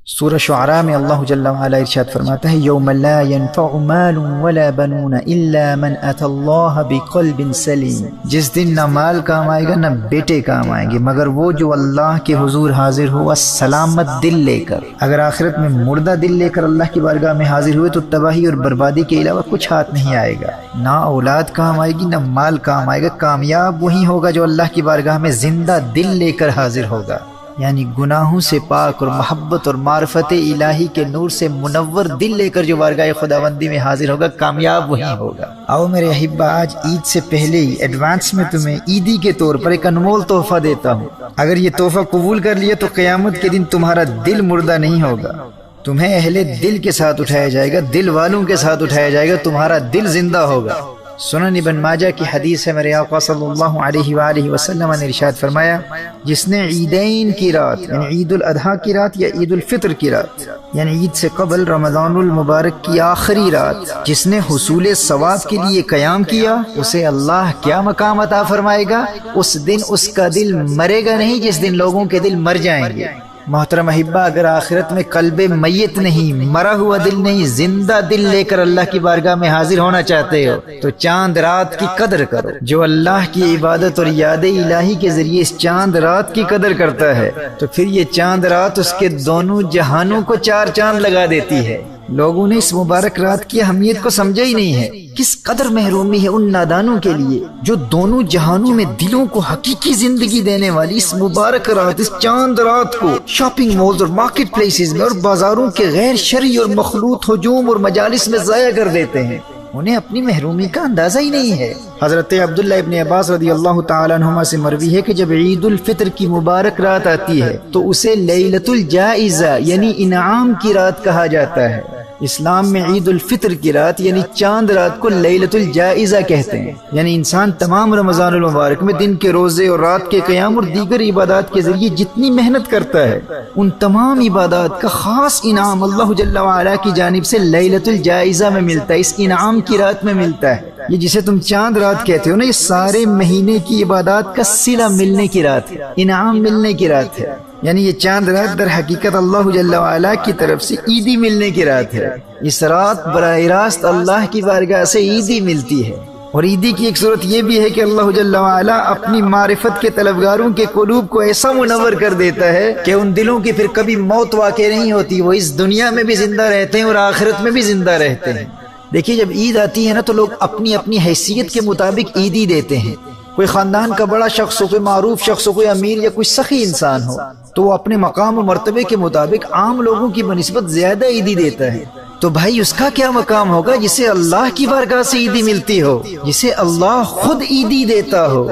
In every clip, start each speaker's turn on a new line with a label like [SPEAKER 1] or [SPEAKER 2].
[SPEAKER 1] سورہ شعراء میں اللہ جل وعلا ارشاد فرماتا ہے یوم لا ينفع مال ولا بنون الا من اتى اللہ بقلب سلیم، جس دن نہ مال کام آئے گا نہ بیٹے کام آئیں گے مگر وہ جو اللہ کے حضور حاضر ہوا سلامت دل لے کر۔ اگر آخرت میں مردہ دل لے کر اللہ کی بارگاہ میں حاضر ہوئے تو تباہی اور بربادی کے علاوہ کچھ ہاتھ نہیں آئے گا، نہ اولاد کام آئے گی نہ مال کام آئے گا۔ کامیاب وہی ہوگا جو اللہ کی بارگاہ میں زندہ دل لے کر حاضر ہوگا، یعنی گناہوں سے پاک اور محبت اور معرفت الہی کے نور سے منور دل لے کر جو بارگاہ خداوندی میں حاضر ہوگا کامیاب وہی ہوگا۔ آؤ میرے احبہ، آج عید سے پہلے ہی ایڈوانس میں تمہیں عیدی کے طور پر ایک انمول تحفہ دیتا ہوں۔ اگر یہ تحفہ قبول کر لیا تو قیامت کے دن تمہارا دل مردہ نہیں ہوگا، تمہیں اہل دل کے ساتھ اٹھایا جائے گا، دل والوں کے ساتھ اٹھایا جائے گا، تمہارا دل زندہ ہوگا۔ سنن ابن ماجہ کی حدیث ہے، میرے آقا صلی اللہ علیہ وآلہ وسلم نے ارشاد فرمایا، جس نے عیدین کی رات یعنی عید الاضحیٰ کی رات یا عید الفطر کی رات یعنی عید سے قبل رمضان المبارک کی آخری رات جس نے حصول ثواب کے لیے قیام کیا، اسے اللہ کیا مقام عطا فرمائے گا؟ اس دن اس کا دل مرے گا نہیں جس دن لوگوں کے دل مر جائیں گے۔ محترم احبہ، اگر آخرت میں قلب میت نہیں، مرا ہوا دل نہیں، زندہ دل لے کر اللہ کی بارگاہ میں حاضر ہونا چاہتے ہو تو چاند رات کی قدر کرو۔ جو اللہ کی عبادت اور یاد الہی کے ذریعے اس چاند رات کی قدر کرتا ہے تو پھر یہ چاند رات اس کے دونوں جہانوں کو چار چاند لگا دیتی ہے۔ لوگوں نے اس مبارک رات کی اہمیت کو سمجھا ہی نہیں ہے۔ کس قدر محرومی ہے ان نادانوں کے لیے جو دونوں جہانوں میں دلوں کو حقیقی زندگی دینے والی اس مبارک رات، اس چاند رات کو شاپنگ مالز اور مارکیٹ پلیسز میں اور بازاروں کے غیر شرعی اور مخلوط ہجوم اور مجالس میں ضائع کر دیتے ہیں۔ انہیں اپنی محرومی کا اندازہ ہی نہیں ہے۔ حضرت عبداللہ ابن عباس رضی اللہ تعالیٰ عنہما سے مروی ہے کہ جب عید الفطر کی مبارک رات آتی ہے تو اسے لیلۃ الجائزہ یعنی انعام کی رات کہا جاتا ہے۔ اسلام میں عید الفطر کی رات یعنی چاند رات کو لیلۃ الجائزہ کہتے ہیں، یعنی انسان تمام رمضان المبارک میں دن کے روزے اور رات کے قیام اور دیگر عبادات کے ذریعے جتنی محنت کرتا ہے ان تمام عبادات کا خاص انعام اللہ جل وعلا کی جانب سے لیلۃ الجائزہ میں ملتا ہے، اس انعام کی رات میں ملتا ہے۔ یہ جسے تم چاند رات کہتے ہو نا، یہ سارے مہینے کی عبادات کا صلہ ملنے کی رات ہے، انعام ملنے کی رات ہے۔ یعنی یہ چاند رات در حقیقت اللہ جل وعلا کی طرف سے عیدی ملنے کی رات ہے۔ اس رات براہ راست اللہ کی بارگاہ سے عیدی ملتی ہے۔ اور عیدی کی ایک صورت یہ بھی ہے کہ اللہ جل وعلا اپنی معرفت کے طلبگاروں کے قلوب کو ایسا منور کر دیتا ہے کہ ان دلوں کی پھر کبھی موت واقع نہیں ہوتی، وہ اس دنیا میں بھی زندہ رہتے ہیں اور آخرت میں بھی زندہ رہتے ہیں۔ دیکھیے، جب عید آتی ہے نا تو لوگ اپنی اپنی حیثیت کے مطابق عیدی دیتے ہیں۔ کوئی خاندان کا بڑا شخص ہو، کوئی معروف شخص ہو، کوئی امیر یا کوئی سخی انسان ہو تو وہ اپنے مقام و مرتبے کے مطابق عام لوگوں کی بنسبت زیادہ عیدی دیتا ہے۔ تو بھائی اس کا کیا مقام ہوگا جسے اللہ کی بارگاہ سے عیدی ملتی ہو، جسے اللہ خود عیدی دیتا ہو۔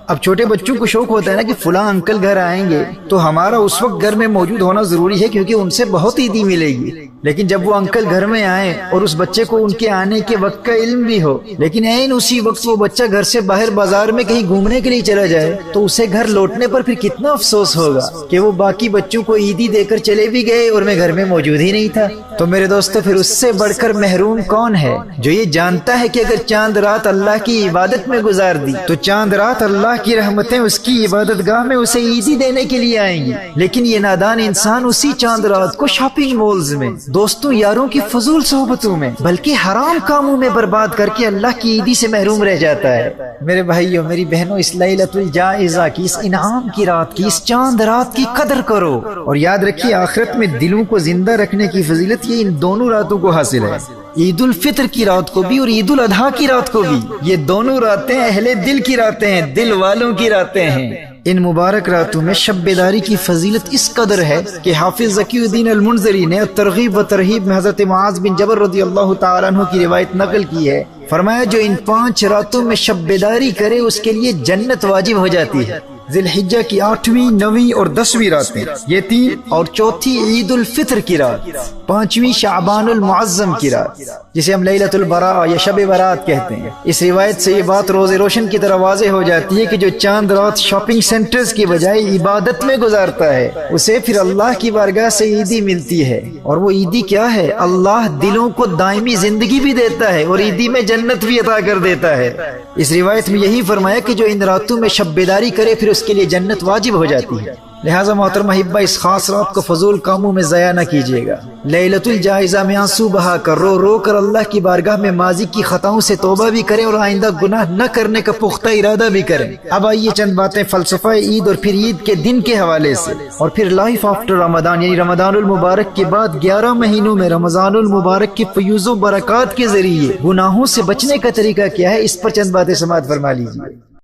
[SPEAKER 1] اب چھوٹے بچوں کو شوق ہوتا ہے نا کہ فلاں انکل گھر آئیں گے تو ہمارا اس وقت گھر میں موجود ہونا ضروری ہے کیونکہ ان سے بہت عیدی ملے گی۔ لیکن جب وہ انکل گھر میں آئیں اور اس بچے کو ان کے آنے کے وقت کا علم بھی ہو لیکن عین اسی وقت وہ بچہ گھر سے باہر بازار میں کہیں گھومنے کے لیے چلا جائے تو اسے گھر لوٹنے پر پھر کتنا افسوس ہوگا کہ وہ باقی بچوں کو عیدی دے کر چلے بھی گئے اور میں گھر میں موجود ہی نہیں تھا۔ تو میرے دوستو، پھر اس سے بڑھ کر محروم کون ہے جو یہ جانتا ہے کہ اگر چاند رات اللہ کی عبادت میں گزار دی تو چاند رات اللہ کی رحمتیں اس کی عبادت گاہ میں اسے عیدی دینے کے لیے آئیں گی، لیکن یہ نادان انسان اسی چاند رات کو شاپنگ مالز میں، دوستوں یاروں کی فضول صحبتوں میں، بلکہ حرام کاموں میں برباد کر کے اللہ کی عیدی سے محروم رہ جاتا ہے۔ میرے بھائیوں، میری بہنوں، اس لیلۃ الجائزہ کی، اس انعام کی رات کی، اس چاند رات کی قدر کرو اور یاد رکھیے آخرت میں دلوں کو زندہ رکھنے کی فضیلت یہ ان دونوں راتوں کو حاصل ہے، عید الفطر کی رات کو بھی اور عید الاضحیٰ کی رات کو بھی۔ یہ دونوں راتیں اہل دل کی راتیں ہیں، دل والوں کی راتیں ہیں۔ ان مبارک راتوں میں شب بیداری کی فضیلت اس قدر ہے کہ حافظ ذکی الدین المنذری نے ترغیب و ترہیب میں حضرت معاذ بن جبل رضی اللہ تعالیٰ عنہ کی روایت نقل کی ہے۔ فرمایا جو ان 5 راتوں میں شب بیداری کرے اس کے لیے جنت واجب ہو جاتی ہے۔ ذی الحجہ کی 8ویں، 9ویں اور 10ویں راتیں، یہ 3، اور چوتھی عید الفطر کی رات، 5ویں شعبان المعظم کی رات جسے ہم لیلۃ البراء یا شب برات کہتے ہیں۔ اس روایت سے یہ بات روز روشن کی طرح واضح ہو جاتی ہے کہ جو چاند رات شاپنگ سینٹرز کی بجائے عبادت میں گزارتا ہے اسے پھر اللہ کی بارگاہ سے عیدی ملتی ہے۔ اور وہ عیدی کیا ہے؟ اللہ دلوں کو دائمی زندگی بھی دیتا ہے اور عیدی میں جنت بھی عطا کر دیتا ہے۔ اس روایت میں یہی فرمایا کہ جو ان راتوں میں شب بیداری کرے پھر اس کے لیے جنت واجب ہو جاتی ہے۔ لہٰذا محترم احبہ اس خاص رات کو فضول کاموں میں ضائع نہ کیجیے گا۔ لیلۃ الجائزہ میں آنسو بہا کر رو رو کر اللہ کی بارگاہ میں ماضی کی خطاؤں سے توبہ بھی کریں اور آئندہ گناہ نہ کرنے کا پختہ ارادہ بھی کریں۔ اب آئیے چند باتیں فلسفہ عید اور پھر عید کے دن کے حوالے سے، اور پھر لائف آفٹر رمضان یعنی رمضان المبارک کے بعد 11 مہینوں میں رمضان المبارک کی فیوز و برکات کے ذریعے گناہوں سے بچنے کا طریقہ کیا ہے، اس پر چند باتیں سماعت فرما لیجیے۔